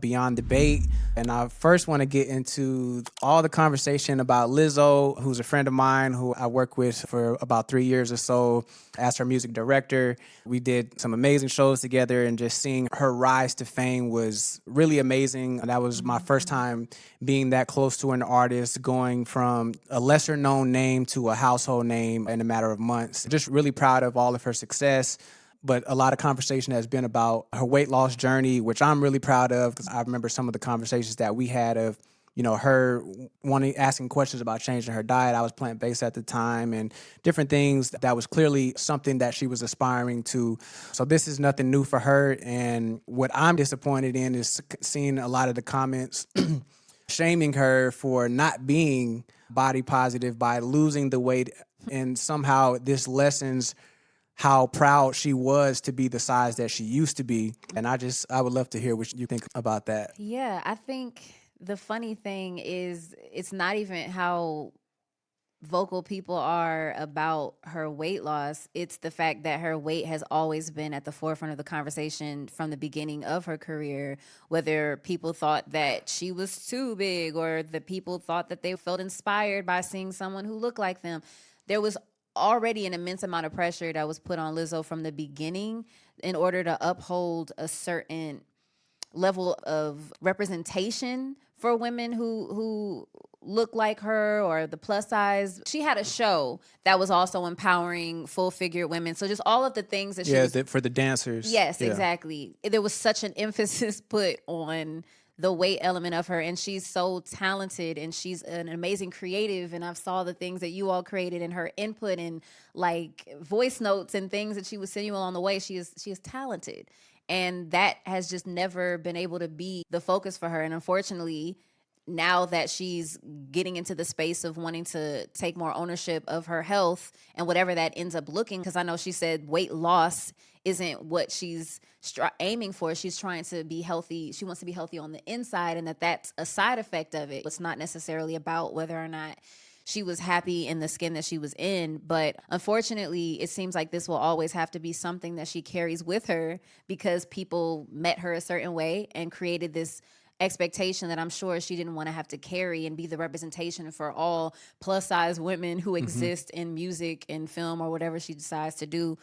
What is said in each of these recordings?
Beyond Debate. And I first want to get into all the conversation about Lizzo, who's a friend of mine who I worked with for about 3 years or so as her music director. We did some amazing shows together, and just seeing her rise to fame was really amazing. That was my first time being that close to an artist, going from a lesser known name to a household name in a matter of months. Just really proud of all of her success. But a lot of conversation has been about her weight loss journey, which I'm really proud of, because I remember some of the conversations that we had of, her asking questions about changing her diet. I was plant-based at the time, and different things that was clearly something that she was aspiring to. So this is nothing new for her. And what I'm disappointed in is seeing a lot of the comments shaming her for not being body positive by losing the weight. And somehow this lessens how proud she was to be the size that she used to be. And I would love to hear what you think about that. Yeah, I think the funny thing is it's not even how vocal people are about her weight loss. It's the fact that her weight has always been at the forefront of the conversation from the beginning of her career, whether people thought that she was too big or the people thought that they felt inspired by seeing someone who looked like them. There was already an immense amount of pressure that was put on Lizzo from the beginning in order to uphold a certain level of representation for women who look like her or the plus size. She had a show that was also empowering full figured women. So just all of the things that she was, For the dancers. yes, Yeah. exactly. There was such an emphasis put on the weight element of her, and she's so talented and she's an amazing creative, and I've saw the things that you all created and her input and like voice notes and things that she would send you along the way. She is talented, and that has just never been able to be the focus for her. And unfortunately, now that she's getting into the space of wanting to take more ownership of her health and whatever that ends up looking, because I know she said weight loss isn't what she's aiming for. She's trying to be healthy. She wants to be healthy on the inside, and that's a side effect of it. It's not necessarily about whether or not she was happy in the skin that she was in. But unfortunately, it seems like this will always have to be something that she carries with her because people met her a certain way and created this expectation that I'm sure she didn't want to have to carry and be the representation for all plus size women who exist in music and film or whatever she decides to do.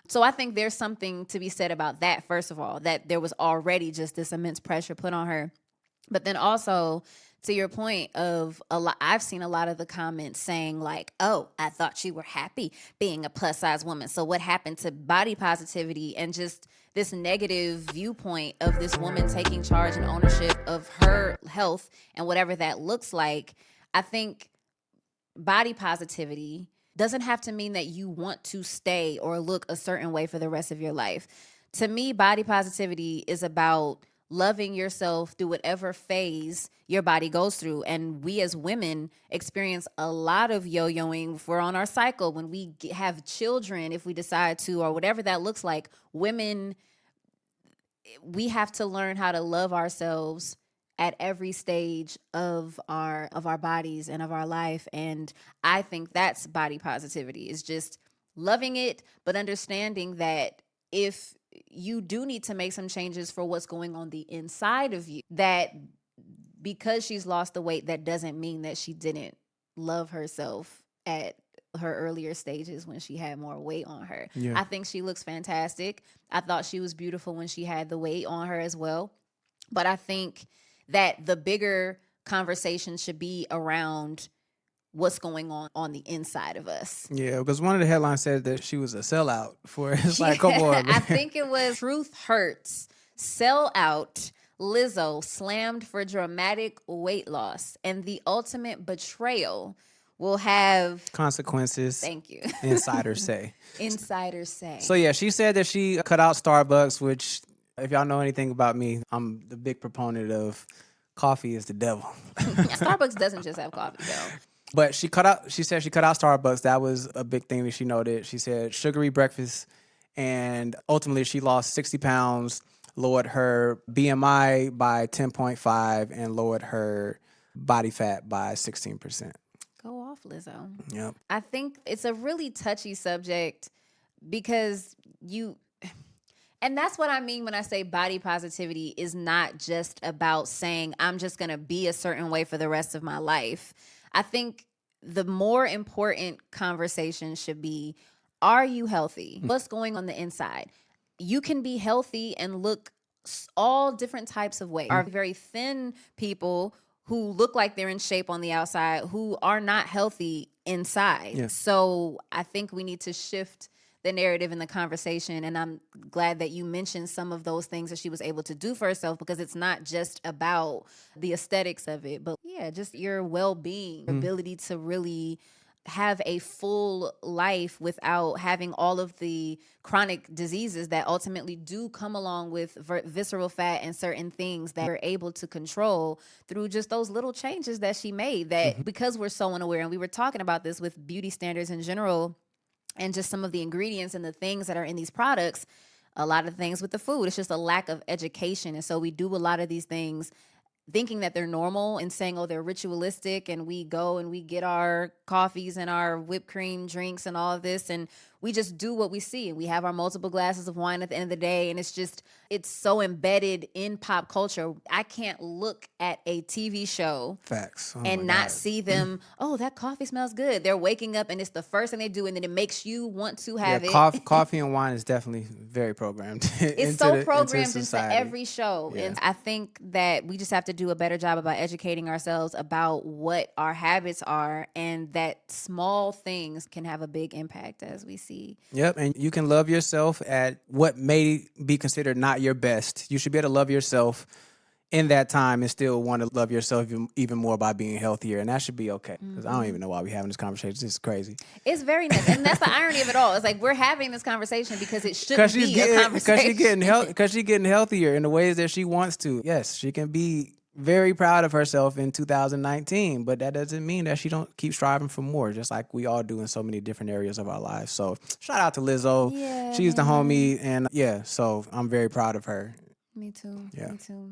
So I think there's something to be said about that, first of all, that there was already just this immense pressure put on her. But then also, to your point of I've seen a lot of the comments saying like, "Oh, I thought you were happy being a plus size woman. So what happened to body positivity?" And just this negative viewpoint of this woman taking charge and ownership of her health and whatever that looks like. I think body positivity doesn't have to mean that you want to stay or look a certain way for the rest of your life. To me, body positivity is about loving yourself through whatever phase your body goes through. And we as women experience a lot of yo-yoing if we're on our cycle, when we have children, if we decide to, or whatever that looks like. Women, we have to learn how to love ourselves at every stage of our bodies and of our life. And I think that's body positivity, is just loving it, but understanding that if you do need to make some changes for what's going on the inside of you, that because she's lost the weight, that doesn't mean that she didn't love herself at her earlier stages when she had more weight on her. Yeah. I think she looks fantastic. I thought she was beautiful when she had the weight on her as well. But I think that the bigger conversation should be around what's going on the inside of us. Yeah, because one of the headlines said that she was a sellout for it's like, come on, man. I think it was Truth Hurts. Sell out. Lizzo slammed for dramatic weight loss, and the ultimate betrayal will have Consequences. Thank you. Insiders say. Insiders say. So yeah, she said that she cut out Starbucks, which, if y'all know anything about me, I'm the big proponent of coffee is the devil. Starbucks doesn't just have coffee though. But she said she cut out Starbucks. That was a big thing that she noted. She said sugary breakfast, and ultimately she lost 60 pounds, lowered her BMI by 10.5, and lowered her body fat by 16%. Go off, Lizzo. Yep. I think it's a really touchy subject because And that's what I mean when I say body positivity is not just about saying I'm just going to be a certain way for the rest of my life. I think the more important conversation should be, are you healthy? What's going on the inside? You can be healthy and look all different types of ways. Are very thin people who look like they're in shape on the outside who are not healthy inside. Yeah. So I think we need to shift the narrative in the conversation. And I'm glad that you mentioned some of those things that she was able to do for herself, because it's not just about the aesthetics of it, but yeah, just your well-being, ability to really have a full life without having all of the chronic diseases that ultimately do come along with visceral fat and certain things that we're able to control through just those little changes that she made. That because we're so unaware, and we were talking about this with beauty standards in general, and just some of the ingredients and the things that are in these products, a lot of things with the food, it's just a lack of education. And so we do a lot of these things thinking that they're normal and saying, oh, they're ritualistic, and we go and we get our coffees and our whipped cream drinks and all of this, and we just do what we see, and we have our multiple glasses of wine at the end of the day, and it's so embedded in pop culture. I can't look at a TV show Facts. Oh and my not God. see them, oh, that coffee smells good. They're waking up and it's the first thing they do, and then it makes you want to have it. Coffee and wine is definitely very programmed. It's so programmed into society. every show. Yeah. And I think that we just have to do a better job about educating ourselves about what our habits are, and that small things can have a big impact, as we see. Yep, and you can love yourself at what may be considered not your best. You should be able to love yourself in that time and still want to love yourself even more by being healthier, and that should be okay. Because I don't even know why we're having this conversation. This is crazy. It's very nice, and that's the irony of it all. It's like we're having this conversation because it shouldn't be a conversation. Because she's getting healthier in the ways that she wants to. Yes, she can be very proud of herself in 2019, but that doesn't mean that she don't keep striving for more, just like we all do in so many different areas of our lives. So shout out to Lizzo. Yeah, She's the homie, and yeah, so I'm very proud of her. Me too. Yeah. Me too.